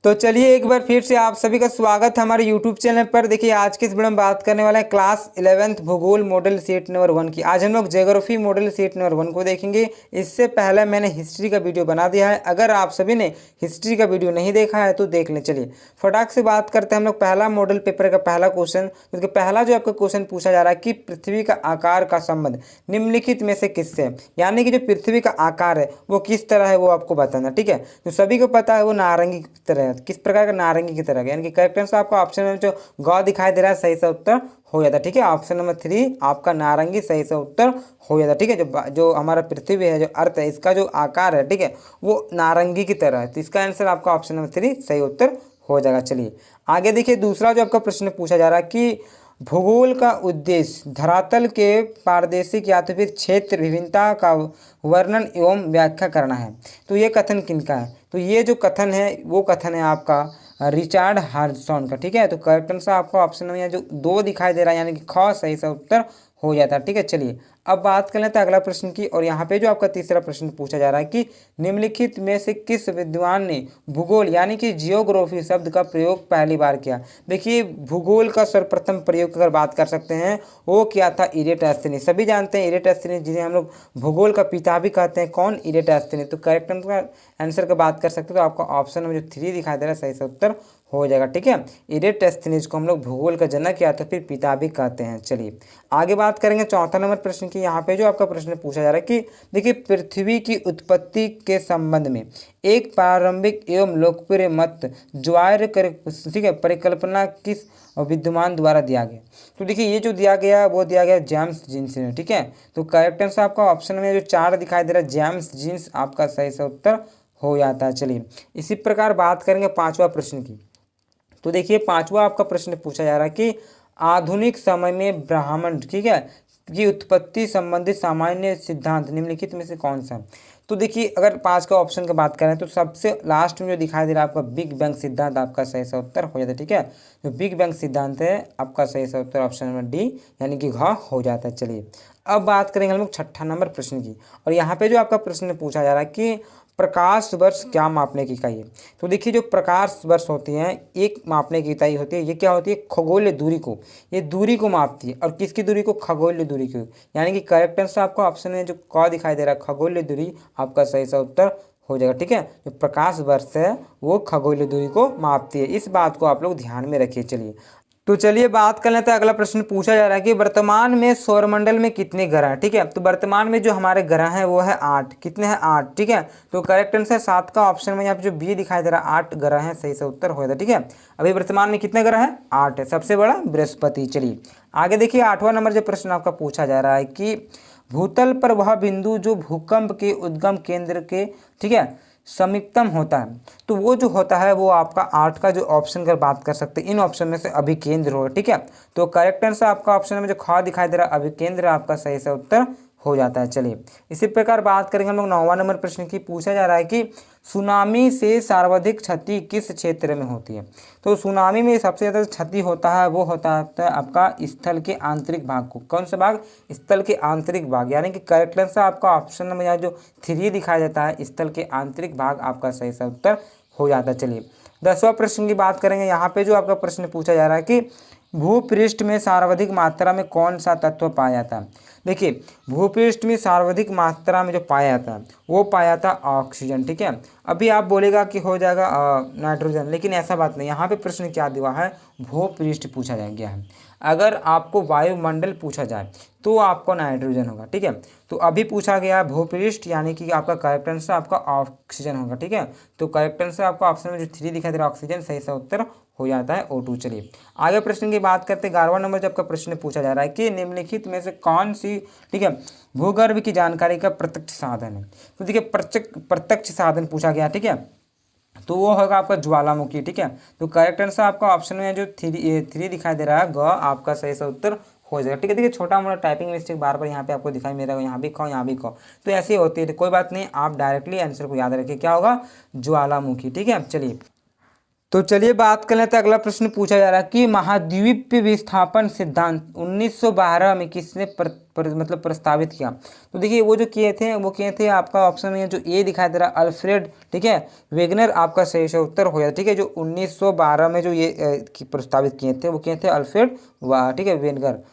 तो चलिए एक बार फिर से आप सभी का स्वागत है हमारे YouTube चैनल पर। देखिए आज की इस वीडियो में बात करने वाला है क्लास 11th भूगोल मॉडल सेट नंबर 1 की। आज हम लोग ज्योग्राफी मॉडल सेट नंबर 1 को देखेंगे। इससे पहले मैंने हिस्ट्री का वीडियो बना दिया है, अगर आप सभी ने हिस्ट्री का वीडियो नहीं देखा है तो देख लें। चलिए फटाक से बात करते हैं हम लोग पहला मॉडल पेपर का पहला क्वेश्चन। तो पहला जो आपका क्वेश्चन पूछा जा रहा है कि पृथ्वी का आकार का संबंध निम्नलिखित में से किससे है, यानी कि जो पृथ्वी का आकार है वो किस तरह है वो आपको बताना। ठीक है, तो सभी को पता है वो नारंगी की तरह है। किस प्रकार का? नारंगी की तरह, यानी कि करेक्ट आंसर आपका ऑप्शन में जो गौ दिखाई दे रहा है सही से उत्तर हो जाता है। ठीक है, ऑप्शन नंबर 3 आपका नारंगी सही से उत्तर हो जाता है। ठीक है, जो हमारा पृथ्वी है, जो अर्थ है, इसका जो आकार है, ठीक है, वो नारंगी की तरह है। तो इसका आंसर आपका ऑप्शन नंबर 3 सही उत्तर हो जाएगा। चलिए आगे देखिए, दूसरा जो आपका प्रश्न पूछा जा रहा है कि भूगोल का उद्देश्य धरातल के पारदर्शिक या तो फिर क्षेत्र विभिन्नता का वर्णन एवं व्याख्या करना है। तो ये कथन किनका है? तो ये जो कथन है वो कथन है आपका रिचर्ड हार्टसॉन का। ठीक है, तो करेक्ट आंसर आपका ऑप्शन में जो 2 दिखाई दे रहा है, यानी कि ख सही सा उत्तर हो जाता है। ठीक है, चलिए अब बात कर लेते हैं अगला प्रश्न की। और यहाँ पे जो आपका तीसरा प्रश्न पूछा जा रहा है कि निम्नलिखित में से किस विद्वान ने भूगोल यानी कि जियोग्राफी शब्द का प्रयोग पहली बार किया। देखिए भूगोल का सर्वप्रथम प्रयोग अगर बात कर सकते हैं वो क्या था? इरेटोस्थेनीज। सभी जानते हैं इरेटोस्थेनीज, जिन्हें हम लोग भूगोल का पिता भी कहते हैं। कौन? इरेटोस्थेनीज। तो करेक्ट आंसर का बात कर सकते हो तो आपका ऑप्शन में जो 3 दिखाई दे रहा है सही से उत्तर हो जाएगा। ठीक है, इरेटोस्थेनीज को हम लोग भूगोल का जनक या तो फिर पिता भी कहते हैं। चलिए आगे बात करेंगे चौथा नंबर प्रश्न की। यहाँ पे जो आपका प्रश्न पूछा जा रहा है कि देखिए पृथ्वी की उत्पत्ति के संबंध में एक प्रारंभिक एवं लोकप्रिय मत ज्वार कर, ठीक है, परिकल्पना किस विद्वान द्वारा दिया गया। तो देखिए ये जो दिया गया वो दिया गया जेम्स जीन्स ने। ठीक है, तो करेक्ट आंसर आपका ऑप्शन में जो 4 दिखाई दे रहा है जेम्स जीन्स आपका सही से उत्तर हो जाता है। चलिए इसी प्रकार बात करेंगे पांचवा प्रश्न की। तो देखिए पांचवा आपका प्रश्न पूछा जा रहा है कि आधुनिक समय में ब्रह्मांड, ठीक है, की उत्पत्ति संबंधित सामान्य सिद्धांत निम्नलिखित में से कौन सा है। तो देखिए अगर 5 का ऑप्शन की बात करें तो सबसे लास्ट में जो दिखाई दे रहा है आपका बिग बैंग सिद्धांत आपका सही सा उत्तर हो जाता है। ठीक है, जो बिग बैंग सिद्धांत है आपका सही सा उत्तर ऑप्शन नंबर डी यानी कि घ हो जाता है। चलिए अब बात करेंगे हम लोग छठा नंबर प्रश्न की। और यहाँ पे जो आपका प्रश्न पूछा जा रहा है कि प्रकाश वर्ष क्या मापने की इकाई है। तो देखिए जो प्रकाश वर्ष होती हैं एक मापने की इकाई होती है, ये क्या होती है? खगोलीय दूरी को, ये दूरी को मापती है। और किसकी दूरी को? खगोलीय दूरी को, यानी कि करेक्ट आंसर आपका ऑप्शन में जो क दिखाई दे रहा है खगोलीय दूरी आपका सही सा उत्तर हो जाएगा। ठीक है, जो प्रकाश वर्ष है वो खगोलीय दूरी को मापती है, इस बात को आप लोग ध्यान में रखिए। चलिए तो चलिए बात कर लेते हैं, अगला प्रश्न पूछा जा रहा है कि वर्तमान में सौरमंडल में कितने ग्रह हैं। ठीक है, तो वर्तमान में जो हमारे ग्रह हैं वो है 8। कितने हैं? 8। ठीक है, तो करेक्ट आंसर 7 का ऑप्शन में यहाँ पे जो बी दिखाई दे रहा है 8 ग्रह हैं, सही से उत्तर हो जाता है। ठीक है, अभी वर्तमान में कितने ग्रह हैं? 8 है, सबसे बड़ा बृहस्पति। चलिए आगे देखिए 8वां नंबर जो प्रश्न आपका पूछा जा रहा है कि भूतल पर वह बिंदु जो भूकंप के उद्गम केंद्र के, ठीक है, समीपतम होता है, तो वो जो होता है वो आपका 8 का जो ऑप्शन का बात कर सकते हैं, इन ऑप्शन में से अभिकेंद्र होगा। ठीक है, तो करेक्ट आंसर आपका ऑप्शन में जो ख दिखाई दे रहा है अभिकेंद्र आपका सही से उत्तर हो जाता है। चलिए इसी प्रकार बात करेंगे हम लोग 9वां नंबर प्रश्न की। पूछा जा रहा है कि सुनामी से सर्वाधिक क्षति किस क्षेत्र में होती है। तो सुनामी में सबसे ज़्यादा क्षति होता है वो होता है आपका स्थल के आंतरिक भाग को। कौन सा भाग? स्थल के आंतरिक भाग, यानी कि करेक्ट आंसर आपका ऑप्शन में यहाँ जो 3 दिखाया जाता है स्थल के आंतरिक भाग आपका सही सा उत्तर हो जाता है। चलिए 10वां प्रश्न की बात करेंगे। यहाँ पे जो आपका प्रश्न पूछा जा रहा है कि भूपृष्ठ में सर्वाधिक मात्रा में कौन सा तत्व पाया जाता है। देखिए भूपृष्ठ में सर्वाधिक मात्रा में जो पाया जाता है वो पाया जाता ऑक्सीजन। ठीक है, अभी आप बोलेगा कि हो जाएगा नाइट्रोजन, लेकिन ऐसा बात नहीं। यहाँ पे प्रश्न क्या दिया है? भूपृष्ठ पूछा गया है। अगर आपको वायुमंडल पूछा जाए तो आपको नाइट्रोजन होगा। ठीक है, तो अभी पूछा गया है भूपृष्ठ, यानी कि आपका करेक्ट आंसर आपका ऑक्सीजन होगा। ठीक है, तो करेक्ट आंसर आपका ऑप्शन में जो 3 दिखाई दे रहा है ऑक्सीजन सही सा उत्तर हो जाता है O2। चलिए आगे प्रश्न की बात करते हैं। 11वां नंबर जब का प्रश्न पूछा जा रहा है कि निम्नलिखित में से कौन सी, ठीक है, भूगर्भ की जानकारी का प्रत्यक्ष साधन है। तो देखिए प्रत्यक्ष साधन पूछा गया। ठीक है, तो वो होगा आपका ज्वालामुखी। ठीक है, तो करेक्ट आंसर आपका ऑप्शन में जो 3 दिखाई दे रहा है ग आपका सही सा उत्तर हो जाएगा। ठीक है, देखिए छोटा मोटा टाइपिंग मिस्टेक बार बार यहाँ पे आपको दिखाई मिल रहा है, यहाँ भी कहो यहाँ भी कहो, तो ऐसी होती है। तो कोई बात नहीं, आप डायरेक्टली आंसर को याद रखिए, क्या होगा? ज्वालामुखी। ठीक है, चलिए तो चलिए बात कर लेते हैं। अगला प्रश्न पूछा जा रहा है कि महाद्वीप विस्थापन सिद्धांत 1912 में किसने मतलब प्रस्तावित किया। तो देखिए वो जो किए थे आपका ऑप्शन में जो ए दिखाई दे रहा है अल्फ्रेड, ठीक है, वेगनर आपका सही उत्तर हो जाता है। ठीक है, जो 1912 में जो ये प्रस्तावित किए थे वो किए थे अल्फ्रेड ठीक है, वेगनर।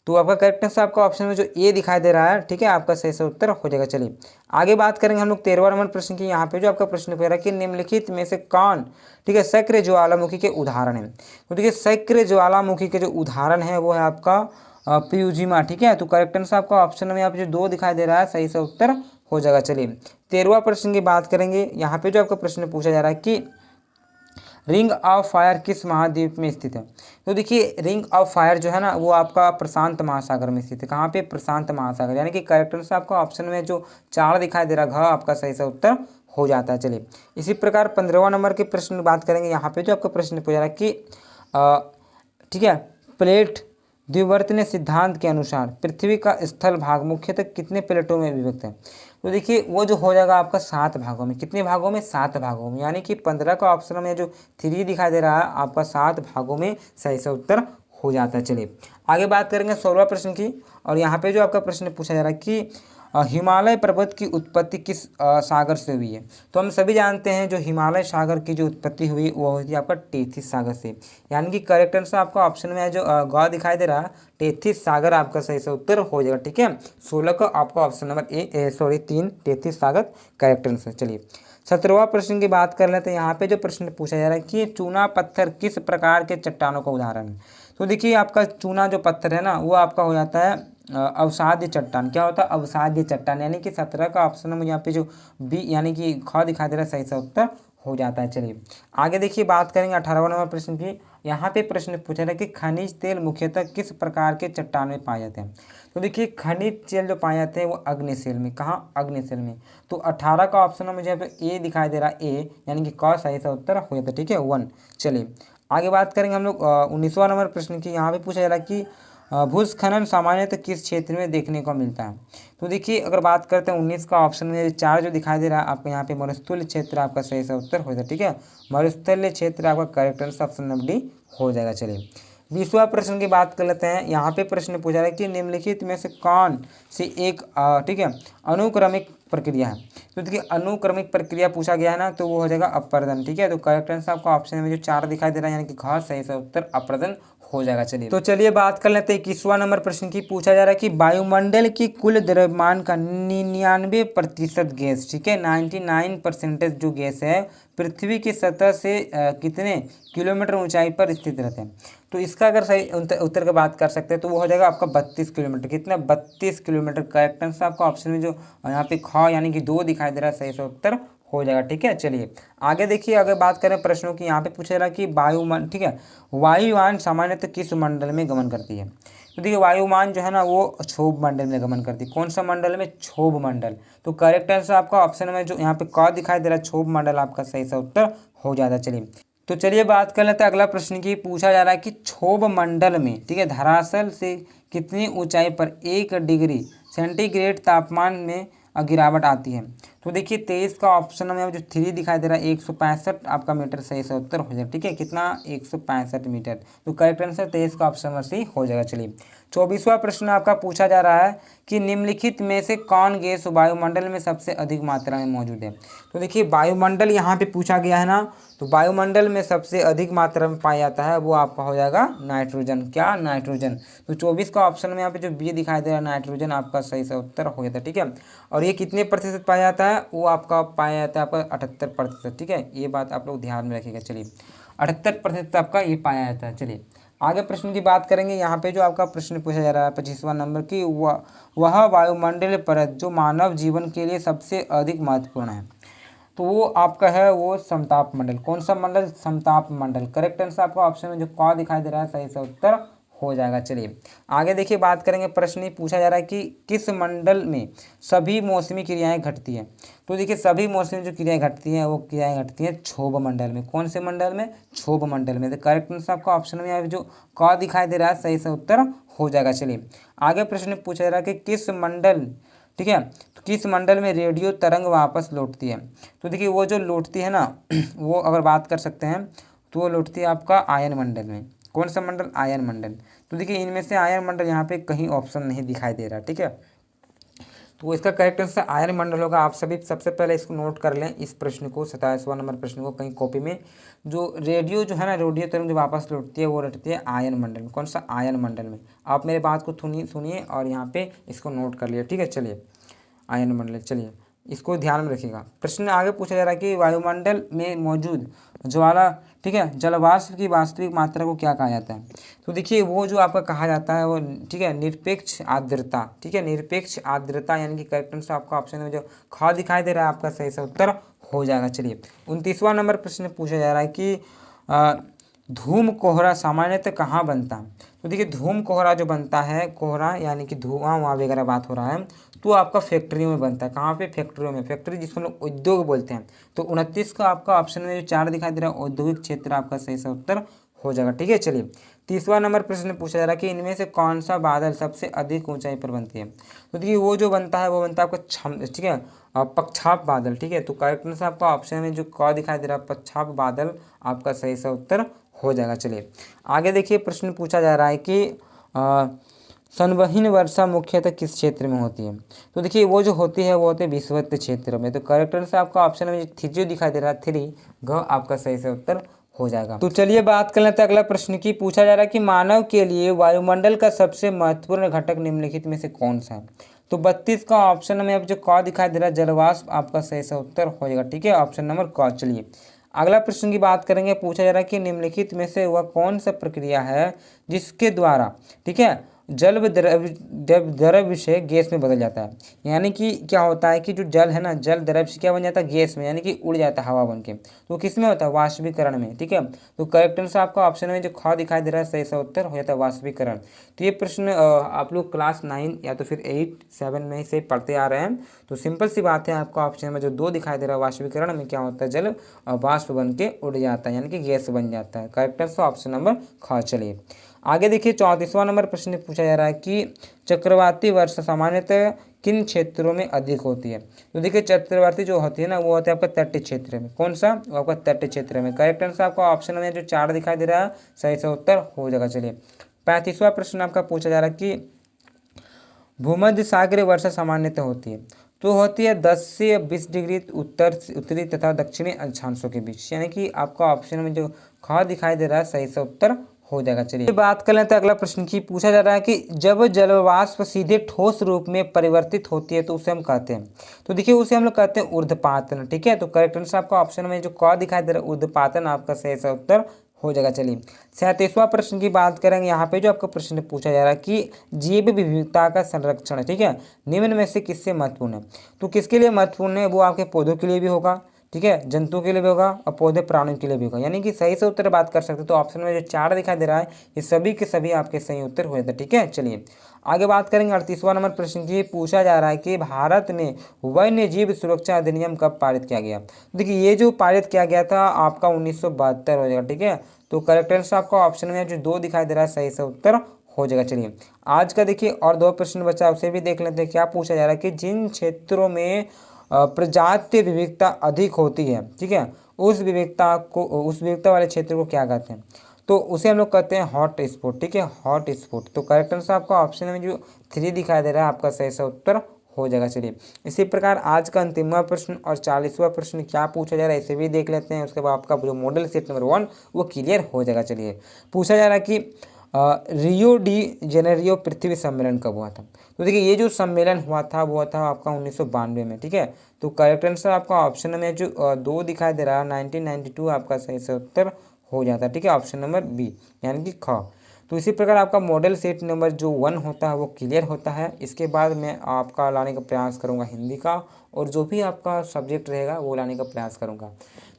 तो आपका करेक्ट आंसर आपका ऑप्शन में जो ए दिखाई दे रहा है, ठीक है, आपका सही उत्तर हो जाएगा। चलिए आगे बात करेंगे हम लोग 13वां नंबर प्रश्न की। यहाँ पे जो आपका प्रश्न पूछ रहा है कि निम्नलिखित में से कौन, ठीक है, सक्रिय ज्वालामुखी के उदाहरण है। तो देखिए सक्रिय ज्वालामुखी के जो उदाहरण है वो है आपका प्यूजिमा, ठीक है। तो करेक्ट आंसर आपका ऑप्शन में यहाँ पे जो 2 दिखाई दे रहा है सही से उत्तर हो जाएगा। चलिए 13वां प्रश्न की बात करेंगे। यहाँ पे जो आपका प्रश्न पूछा जा रहा है कि रिंग ऑफ फायर किस महाद्वीप में स्थित है। तो देखिए रिंग ऑफ फायर जो है ना वो आपका प्रशांत महासागर में स्थित है। कहाँ पे? प्रशांत महासागर, यानी कि करेक्ट आंसर आपका ऑप्शन में जो 4 दिखाई दे रहा घ आपका सही से उत्तर हो जाता है। चलिए इसी प्रकार 15वां नंबर के प्रश्न की बात करेंगे। यहाँ पे जो आपका प्रश्न पूछा रहा है कि ठीक है, प्लेट द्विवर्तनीय सिद्धांत के अनुसार पृथ्वी का स्थल भाग मुख्यतः कितने प्लेटों में विभक्त है। तो देखिए वो जो हो जाएगा आपका 7 भागों में। कितने भागों में? 7 भागों में, यानी कि 15 का ऑप्शन में जो 3 दिखाई दे रहा है आपका 7 भागों में सही से उत्तर हो जाता है। चलिए आगे बात करेंगे 16वां प्रश्न की। और यहाँ पे जो आपका प्रश्न पूछा जा रहा है कि हिमालय पर्वत की उत्पत्ति किस सागर से हुई है। तो हम सभी जानते हैं जो हिमालय सागर की जो उत्पत्ति हुई वो हुई थी आपका टेथिस सागर से, यानी कि करेक्ट आंसर आपका ऑप्शन में है जो ग दिखाई दे रहा है टेथिस सागर आपका सही से उत्तर हो जाएगा। ठीक है, 16 का आपका ऑप्शन नंबर 3 टेथिस सागर करेक्ट आंसर। चलिए 17वां प्रश्न की बात कर लेते हैं। यहाँ पे जो प्रश्न पूछा जा रहा है कि चूना पत्थर किस प्रकार के चट्टानों का उदाहरण है। तो देखिए आपका चूना जो पत्थर है ना वो आपका हो जाता है अवसाद्य चट्टान। क्या होता है? अवसाद्य चट्टान, यानी कि 17 का ऑप्शन में यहाँ पे जो बी यानी कि ख दिखाई दे रहा है सही सा उत्तर हो जाता है। चलिए आगे देखिए बात करेंगे 18वां नंबर प्रश्न की। यहाँ पे प्रश्न पूछा था कि खनिज तेल मुख्यतः किस प्रकार के चट्टान में पाए जाते हैं। तो देखिए खनिज तेल जो पाए जाते हैं वो अग्निसेल में। कहाँ? अग्निसेल में। तो 18 का ऑप्शन में मुझे यहाँ पे ए दिखाई दे रहा है, ए यानी कि क सही सा उत्तर हो जाता है। ठीक है 1। चलिए आगे बात करेंगे हम लोग 19वां नंबर प्रश्न की। यहाँ पे पूछा जा रहा है कि भूस्खलन सामान्यतः किस क्षेत्र में देखने को मिलता है। तो देखिए अगर बात करते हैं 19 का ऑप्शन में 4 जो दिखाई दे रहा है आपको यहाँ पे मरुस्थलीय क्षेत्र आपका सही सा उत्तर हो जाता है। ठीक है, मरुस्थलीय क्षेत्र आपका correct answer option number D हो जाएगा। चलिए 20वां प्रश्न की बात कर लेते हैं। यहाँ पे प्रश्न पूछा है कि निम्नलिखित में से कौन सी एक ठीक है अनुक्रमिक प्रक्रिया है। तो देखिए अनुक्रमिक प्रक्रिया पूछा गया है ना तो वो हो जाएगा अपर्दन। ठीक है, तो करेक्ट आंसर आपका ऑप्शन में जो 4 दिखाई दे रहा है यानी कि घ सही सा उत्तर अपर्दन हो जाएगा। चलिए तो चलिए बात कर लेते हैं 21वां नंबर प्रश्न की। पूछा जा रहा है कि वायुमंडल की कुल द्रव्यमान का 99% गैस, ठीक है 99% जो गैस है पृथ्वी की सतह से कितने किलोमीटर ऊंचाई पर स्थित रहते हैं। तो इसका अगर सही उत्तर की बात कर सकते हैं तो वो हो जाएगा आपका 32 किलोमीटर। कितना? 32 किलोमीटर। करेक्ट आंसर आपका ऑप्शन में जो यहाँ पे ख यानी कि 2 दिखाई दे रहा है सही से उत्तर हो जाएगा। ठीक है, चलिए आगे देखिए अगर बात करें प्रश्नों की। यहाँ पे पूछा जा रहा है कि वायुमान, ठीक है, वायुयान सामान्यतः किस मंडल में गमन करती है। तो देखिए वायुमान जो है ना वो क्षोभ मंडल में गमन करती है। कौन सा मंडल में? क्षोभ मंडल। तो करेक्ट आंसर आपका ऑप्शन में जो यहाँ पे क दिखाई दे रहा है क्षोभ मंडल आपका सही सा उत्तर हो जाता है। चलिए तो चलिए बात कर लेते हैं अगला प्रश्न की। पूछा जा रहा है कि क्षोभ मंडल में, ठीक है, धरातल से कितनी ऊंचाई पर 1 डिग्री सेंटीग्रेड तापमान में गिरावट आती है। तो देखिए 23 का ऑप्शन में जो 3 दिखाई दे रहा है 165 आपका मीटर सही से उत्तर हो जाएगा। ठीक है, कितना? 165 मीटर। तो करेक्ट आंसर 23 का ऑप्शन में सी हो जाएगा। चलिए 24वां प्रश्न आपका पूछा जा रहा है कि निम्नलिखित में से कौन गैस वायुमंडल में सबसे अधिक मात्रा में मौजूद है। तो देखिए वायुमंडल यहाँ पे पूछा गया है ना, तो वायुमंडल में सबसे अधिक मात्रा में पाया जाता है वो आपका हो जाएगा नाइट्रोजन। क्या? नाइट्रोजन। तो 24 का ऑप्शन में यहाँ पे जो बी दिखाई दे रहा है नाइट्रोजन आपका सही से उत्तर हो जाता है। ठीक है, और ये कितने प्रतिशत पाया जाता है? वो आपका पाया जाता है आपका 78%। ठीक है, ये बात आप लोग ध्यान में रखिएगा। चलिए 78% आपका ये पाया जाता है। चलिए आगे प्रश्न की बात करेंगे। यहाँ पे जो आपका प्रश्न पूछा जा रहा है 25वां नंबर की, वह वायुमंडलीय परत जो मानव जीवन के लिए सबसे अधिक महत्वपूर्ण है। तो वो आपका है वो समताप मंडल। कौन सा मंडल? समताप मंडल। करेक्ट आंसर आपका ऑप्शन में जो क दिखाई दे रहा है सही से उत्तर हो जाएगा। चलिए आगे देखिए बात करेंगे। प्रश्न पूछा जा रहा है कि किस मंडल में सभी मौसमी क्रियाएं घटती हैं। तो देखिए सभी मौसमी जो क्रियाएं घटती हैं वो क्रियाएं घटती हैं क्षोभ मंडल में। कौन से मंडल में? क्षोभ मंडल में। तो करेक्ट आंसर आपका ऑप्शन में जो क दिखाई दे रहा है सही से उत्तर हो जाएगा। चलिए आगे प्रश्न पूछा जा रहा है कि किस मंडल, ठीक है, तो किस मंडल में रेडियो तरंग वापस लौटती है। तो देखिए वो जो लौटती है ना वो अगर बात कर सकते हैं तो वो लौटती है आपका आयन मंडल में। कौन सा मंडल? आयन मंडल। तो देखिए इनमें से आयन मंडल यहाँ पे कहीं ऑप्शन नहीं दिखाई दे रहा, ठीक है। तो इसका करेक्ट आंसर आयन मंडल होगा। आप सभी सबसे पहले इसको नोट कर लें, इस प्रश्न को, 27वां नंबर प्रश्न को कहीं कॉपी में। जो रेडियो जो है ना, रेडियो तरंग जो वापस लौटती है वो लौटती है आयन मंडल में। कौन सा? आयन मंडल में। आप मेरे बात को सुनिए और यहाँ पे इसको नोट कर लिया, ठीक है। चलिए आयन मंडल, चलिए इसको ध्यान में रखिएगा। प्रश्न आगे पूछा जा रहा है कि वायुमंडल में मौजूद ज्वाला, ठीक है, जलवाष्प की वास्तविक मात्रा को क्या कहा जाता है? तो देखिए वो जो आपका कहा जाता है वो, ठीक है, निरपेक्ष आर्द्रता, ठीक है, निरपेक्ष आर्द्रता, यानी कि करेक्ट आंसर आपका ऑप्शन में जो ख दिखाई दे रहा है आपका सही से उत्तर हो जाएगा। चलिए 29वां नंबर प्रश्न पूछा जा रहा है कि धूम कोहरा सामान्यतः कहाँ बनता है? तो देखिए धूम कोहरा जो बनता है, कोहरा यानी कि धुआं वहाँ वगैरह बात हो रहा है, तो आपका फैक्ट्रियों में बनता है। कहाँ पे? फैक्ट्रियों में। फैक्ट्री जिसको लोग उद्योग बोलते हैं। तो 29 का आपका ऑप्शन में जो 4 दिखाई दे रहा है औद्योगिक क्षेत्र आपका सही से उत्तर हो जाएगा, ठीक है। चलिए 30वां नंबर प्रश्न पूछा जा रहा है कि इनमें से कौन सा बादल सबसे अधिक ऊंचाई पर बनती है? तो देखिए वो जो बनता है वो बनता है आपका ठीक है, पक्षाप बादल, ठीक है। तो करेक्ट आंसर आपका ऑप्शन में जो क दिखाई दे रहा है पक्षाप बादल आपका सही से उत्तर हो जाएगा। चलिए आगे देखिए प्रश्न पूछा जा रहा है कि संवहन वर्षा मुख्यतः किस क्षेत्र में होती है? तो देखिए वो जो होती है वो होती है विषुवत क्षेत्र में। तो करेक्ट आंसर आपका ऑप्शन में जो दिखाई दे रहा है 3 घ आपका सही से उत्तर हो जाएगा। तो चलिए बात कर लेते हैं अगला प्रश्न की। पूछा जा रहा है कि मानव के लिए वायुमंडल का सबसे महत्वपूर्ण घटक निम्नलिखित में से कौन सा है? तो 32 का ऑप्शन में अब जो क दिखाई दे रहा है जलवाष्प आपका सही से उत्तर हो जाएगा, ठीक है, ऑप्शन नंबर क। चलिए अगला प्रश्न की बात करेंगे। पूछा जा रहा है कि निम्नलिखित में से वह कौन सा प्रक्रिया है जिसके द्वारा, ठीक है, जल द्रव्य से गैस में बदल जाता है? यानी कि क्या होता है कि जो जल है ना, जल द्रव्य से क्या बन जाता है? गैस में, यानी कि उड़ जाता है हवा बन के। तो किस में होता है? वाष्पीकरण में, ठीक है। तो करेक्ट आंसर आपका ऑप्शन में जो ख दिखाई दे रहा है सही सा उत्तर हो जाता है वाष्पीकरण। तो ये प्रश्न आप लोग क्लास 9 या तो फिर 8, 7 में से पढ़ते आ रहे हैं। तो सिंपल सी बात है, आपका ऑप्शन में जो 2 दिखाई दे रहा है वाष्पीकरण में क्या होता है? जल वाष्प बन के उड़ जाता है, यानी कि गैस बन जाता है। करेक्ट आंसर ऑप्शन नंबर ख। चलिए आगे देखिए 34वां नंबर प्रश्न पूछा जा रहा है कि चक्रवाती वर्षा सामान्यतः किन क्षेत्रों में अधिक होती है? तो देखिए चक्रवाती जो होती है ना वो होती है आपका तटीय क्षेत्र में। कौन सा? वो आपका तटीय क्षेत्र में। करेक्ट आंसर आपका ऑप्शन में जो 4 दिखाई दे रहा है सही से उत्तर हो जाएगा। चलिए 35वां प्रश्न आपका पूछा जा रहा है कि भूमध्य सागरीय वर्षा सामान्यतः होती है? तो होती है 10 से 20 डिग्री उत्तरी तथा दक्षिणी अक्षांशों के बीच, यानी कि आपका ऑप्शन में जो ख दिखाई दे रहा है सही से उत्तर हो जाएगा। चलिए बात कर लेते हैं अगला प्रश्न की। पूछा जा रहा है कि जब जलवाष्प सीधे ठोस रूप में परिवर्तित होती है तो उसे हम कहते हैं? तो देखिए उसे हम लोग कहते हैं ऊर्ध्वपातन, ठीक है। तो करेक्ट आंसर आपका ऑप्शन में जो क दिखाई दे रहा है ऊर्ध्वपातन आपका सही सा उत्तर हो जाएगा। चलिए 37वां प्रश्न की बात करेंगे। यहाँ पे जो आपका प्रश्न पूछा जा रहा है कि जैव विविधता का संरक्षण, ठीक है, निम्न में से किससे महत्वपूर्ण है? तो किसके लिए महत्वपूर्ण है? वो आपके पौधों के लिए भी होगा, ठीक है, जंतुओं के लिए भी होगा और पौधे प्राणियों के लिए भी होगा, यानी कि सही से उत्तर बात कर सकते हैं। तो ऑप्शन में जो 4 दिखाई दे रहा है ये सभी के सभी आपके सही उत्तर हुए थे, ठीक है। चलिए आगे बात करेंगे 38वां नंबर प्रश्न की। पूछा जा रहा है कि भारत में वन्य जीव सुरक्षा अधिनियम कब पारित किया गया? देखिए ये जो पारित किया गया था आपका 1972 हो जाएगा, ठीक है। तो करेक्ट आंसर आपका ऑप्शन में जो 2 दिखाई दे रहा है सही से उत्तर हो जाएगा। चलिए आज का देखिए और 2 प्रश्न बचा, उसे भी देख लेते हैं। क्या पूछा जा रहा है कि जिन क्षेत्रों में प्रजातीय विविधता अधिक होती है, ठीक है, उस विविधता वाले क्षेत्र को क्या कहते हैं? तो उसे हम लोग कहते हैं हॉट स्पॉट, ठीक है, हॉट स्पॉट। तो करेक्ट आंसर आपका ऑप्शन में जो 3 दिखाई दे रहा है आपका सही सा उत्तर हो जाएगा। चलिए इसी प्रकार आज का अंतिमवां प्रश्न और 40वां प्रश्न क्या पूछा जा रहा है इसे भी देख लेते हैं। उसके बाद आपका जो मॉडल सेट नंबर 1 वो क्लियर हो जाएगा। चलिए पूछा जा रहा है कि रियो डी जेनेरियो पृथ्वी सम्मेलन कब हुआ था? तो देखिए ये जो सम्मेलन हुआ था वो था आपका 1992 में, ठीक है। तो करेक्ट आंसर आपका ऑप्शन में जो 2 दिखाई दे रहा है 1992 आपका सही से उत्तर हो जाता है, ठीक है, ऑप्शन नंबर बी यानी कि ख। तो इसी प्रकार आपका मॉडल सेट नंबर जो 1 होता है वो क्लियर होता है। इसके बाद मैं आपका लाने का प्रयास करूंगा हिंदी का, और जो भी आपका सब्जेक्ट रहेगा वो लाने का प्रयास करूंगा।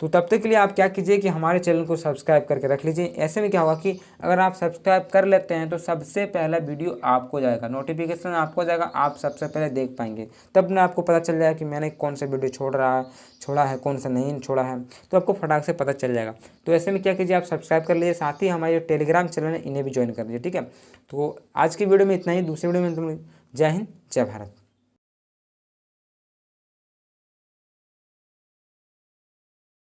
तो तब तक के लिए आप क्या कीजिए कि हमारे चैनल को सब्सक्राइब करके रख लीजिए। ऐसे में क्या होगा कि अगर आप सब्सक्राइब कर लेते हैं तो सबसे पहला वीडियो आपको जाएगा, नोटिफिकेशन आपको जाएगा, आप सबसे पहले देख पाएंगे। तब ना आपको पता चल जाएगा कि मैंने कौन सा वीडियो छोड़ा है कौन सा नहीं छोड़ा है, तो आपको फटाक से पता चल जाएगा। तो ऐसे में क्या कीजिए आप सब्सक्राइब कर लीजिए, साथ ही हमारे जो टेलीग्राम चैनल है इन्हें भी ज्वाइन कर लीजिए, ठीक है। तो आज की वीडियो में इतना ही, दूसरी वीडियो में जय हिंद जय भारत।